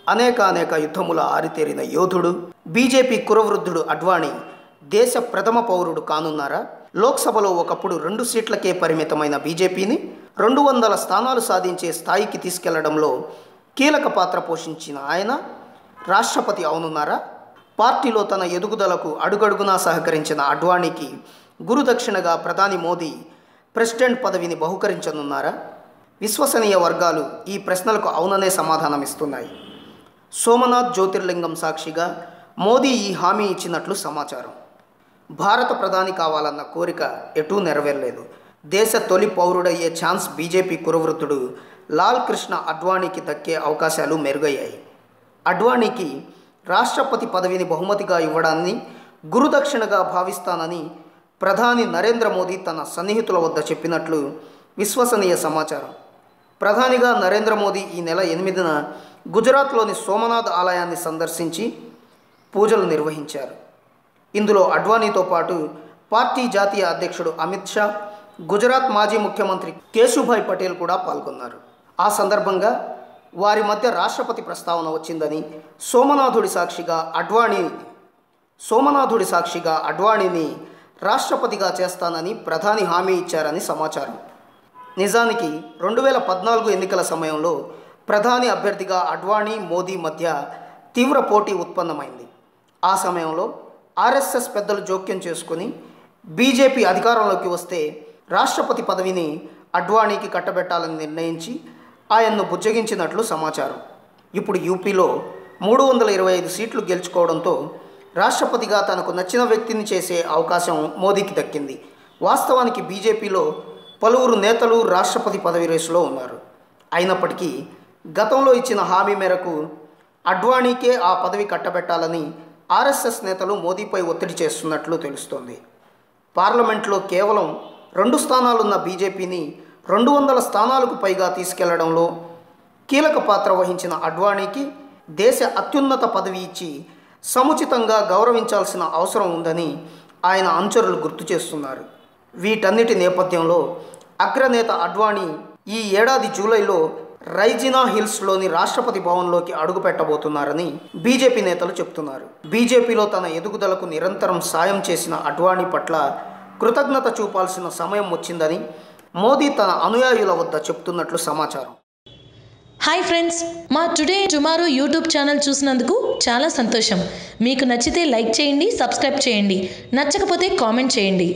అనేక యుద్ధముల ఆరితేరిన యోధుడు బీజేపీ కురవృద్ధుడు అడ్వాణీ దేశ ప్రథమ పౌరుడు కానున్నారా? లోక్సభలో ఒకప్పుడు 2 సీట్లకే పరిమితమైన బీజేపీని 200 స్థానాలు సాధించే స్థాయికి తీసుకెళ్లడంలో కీలక పాత్ర పోషించిన ఆయన రాష్ట్రపతి అవనున్నారా? పార్టీలో తన ఎదుగుదలకు అడుగడుగునా సహకరించిన అడ్వాణీకి గురుదక్షిణగా ప్రధాని మోదీ ప్రెసిడెంట్ పదవిని బహుకరించనున్నారా? విశ్వసనీయ వర్గాలు ఈ ప్రశ్నలకు అవుననే సమాధానమిస్తున్నాయి. సోమనాథ్ జ్యోతిర్లింగం సాక్షిగా మోదీ ఈ హామీ ఇచ్చినట్లు సమాచారం. భారత ప్రధాని కావాలన్న కోరిక ఎటూ నెరవేరలేదు. దేశ తొలి పౌరుడయ్యే ఛాన్స్ బీజేపీ కురవృద్ధుడు లాల్ కృష్ణ అడ్వాణీకి దక్కే అవకాశాలు మెరుగయ్యాయి. అడ్వాణీకి రాష్ట్రపతి పదవిని బహుమతిగా ఇవ్వడాన్ని గురుదక్షిణగా భావిస్తానని ప్రధాని నరేంద్ర మోదీ తన సన్నిహితుల వద్ద చెప్పినట్లు విశ్వసనీయ సమాచారం. ప్రధానిగా నరేంద్ర మోదీ ఈ నెల 8న గుజరాత్లోని సోమనాథ్ ఆలయాన్ని సందర్శించి పూజలు నిర్వహించారు. ఇందులో అడ్వాణీతో పాటు పార్టీ జాతీయ అధ్యక్షుడు అమిత్ షా, గుజరాత్ మాజీ ముఖ్యమంత్రి కేశుభాయ్ పటేల్ కూడా పాల్గొన్నారు. ఆ సందర్భంగా వారి మధ్య రాష్ట్రపతి ప్రస్తావన వచ్చిందని సోమనాథుడి సాక్షిగా అడ్వాణీని రాష్ట్రపతిగా చేస్తానని ప్రధాని హామీ ఇచ్చారని సమాచారం. నిజానికి 2014 ఎన్నికల సమయంలో ప్రధాని అభ్యర్థిగా అడ్వాణీ మోదీ మధ్య తీవ్ర పోటీ ఉత్పన్నమైంది. ఆ సమయంలో ఆర్ఎస్ఎస్ పెద్దలు జోక్యం చేసుకుని బీజేపీ అధికారంలోకి వస్తే రాష్ట్రపతి పదవిని అడ్వాణీకి కట్టబెట్టాలని నిర్ణయించి ఆయన్ను బుజ్జగించినట్లు సమాచారం. ఇప్పుడు యూపీలో 325 సీట్లు గెలుచుకోవడంతో రాష్ట్రపతిగా తనకు నచ్చిన వ్యక్తిని చేసే అవకాశం మోదీకి దక్కింది. వాస్తవానికి బీజేపీలో పలువురు నేతలు రాష్ట్రపతి పదవి రేసులో ఉన్నారు. అయినప్పటికీ గతంలో ఇచ్చిన హామీ మేరకు అడ్వాణీకే ఆ పదవి కట్టబెట్టాలని ఆర్ఎస్ఎస్ నేతలు మోదీపై ఒత్తిడి చేస్తున్నట్లు తెలుస్తోంది. పార్లమెంట్లో కేవలం 2 స్థానాలున్న బీజేపీని 200 స్థానాలకు పైగా తీసుకెళ్లడంలో కీలక పాత్ర వహించిన అడ్వాణీకి దేశ అత్యున్నత పదవి ఇచ్చి సముచితంగా గౌరవించాల్సిన అవసరం ఉందని ఆయన అనుచరులు గుర్తు చేస్తున్నారు. వీటన్నిటి నేపథ్యంలో అగ్రనేత అడ్వాణీ ఈ ఏడాది జూలైలో రైజినా హిల్స్లోని రాష్ట్రపతి భవన్లోకి అడుగుపెట్టబోతున్నారని బీజేపీ నేతలు చెబుతున్నారు. బీజేపీలో తన ఎదుగుదలకు నిరంతరం సాయం చేసిన అడ్వాణీ పట్ల కృతజ్ఞత చూపాల్సిన సమయం వచ్చిందని మోదీ తన అనుయాయుల వద్ద చెబుతున్నట్లు సమాచారం. హాయ్ ఫ్రెండ్స్, మా టుడే టుమారో యూట్యూబ్ ఛానల్ చూసినందుకు చాలా సంతోషం. మీకు నచ్చితే లైక్ చేయండి, సబ్స్క్రైబ్ చేయండి, నచ్చకపోతే కామెంట్ చేయండి.